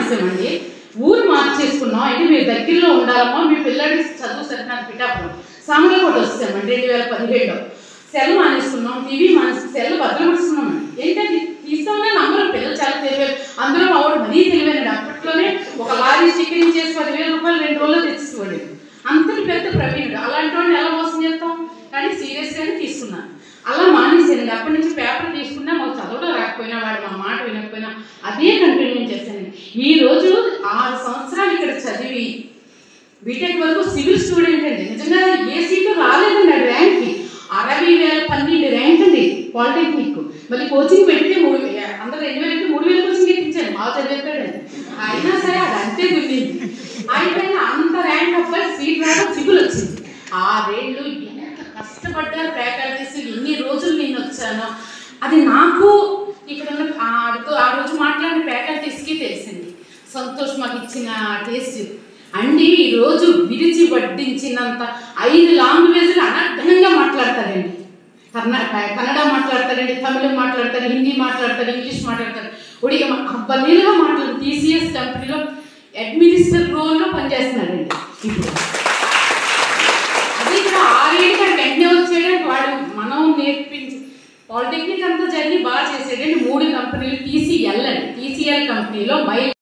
మానేసామండి, ఊరు మార్చేసుకున్నాం. అయితే మీరు దగ్గరలో ఉండాలమ్మా, మీ పిల్లడికి చదువు సరిగ్గా పిఠాపురం సామర్లకోట వస్తామండి 2017లో. సెల్ మానేసుకున్నాం, టీవీ మానేసి సెల్ భద్రపరుచుకున్నామండి. ఏంటంటే తీస్తామనే నమ్మరు, పిల్లలు చాలా తెలియదు. అందులో మా వాడు మరీ తెలియనండి. అప్పట్లోనే ఒక లారీ స్టిక్కరింగ్ చేసి 10,000 రూపాయలు 2 రోజుల్లో తెచ్చిపోయాడు. అంతటి పెద్ద ప్రవీణుడు. అలాంటి వాడిని ఎలా మోసం చేస్తాం? కానీ సీరియస్గానే తీసుకున్నాను. అలా మానేసానండి. అప్పటి నుంచి పేపర్ తీసుకున్నా మాకు చదవడం రాకపోయినా, వాడు మా మాట వినకపోయినా అదే కంటిన్యూ చేశానండి. ఈరోజు 6 సంవత్సరాలు ఇక్కడ చదివి బీటెక్ వరకు సివిల్ స్టూడెంట్ అండి. నిజంగా ఏ సీటు రాలేదండి ఆ ర్యాంక్కి. 60,012 ర్యాంక్ అండి పాలిటెక్నిక్. మళ్ళీ కోచింగ్ పెడితే 3,000, అందరూ 2,000 3,000 కోచింగ్ ఎక్కించాను. బాగా చదివేస్తాడండి. అయినా సరే అది అంతే గుర్తింది. అయిపోయినా అంత ర్యాంక్ అబ్బాయి సీట్ రావడం సివిల్ వచ్చింది. 6 ఏళ్ళు ఎంత కష్టపడ్డారు ఫ్యాకల్టీస్, ఎన్ని రోజులు నేను వచ్చానో అది నాకు ఇక్కడ ఉన్న ఆ రోజు మాట్లాడిన ఫ్యాకల్టీస్కి తెలిసింది. సంతోష్ మాకు ఇచ్చిన టేస్ట్ అండి. ఈరోజు విరిచి వడ్డించినంత 5 లాంగ్వేజ్లు అనర్ధంగా మాట్లాడతారండి. కన్నడ మాట్లాడతారండి, తమిళం మాట్లాడతారు, హిందీ మాట్లాడతారు, ఇంగ్లీష్ మాట్లాడతారు, ఒడిగా అబ్బలీలుగా మాట్లాడతారు. TCS కంపెనీలో అడ్మినిస్ట్రేటర్ రోల్లో పనిచేస్తున్నాడండి ఇప్పుడు. అది ఇక్కడ 6 ఏళ్ళు వెంటనే వచ్చేయడానికి వాడు మనం నేర్పించి పాలిటెక్నిక్ అంతా జరిగి బాగా చేసేటండి. 3 కంపెనీలు TCL అండి. TCL కంపెనీలో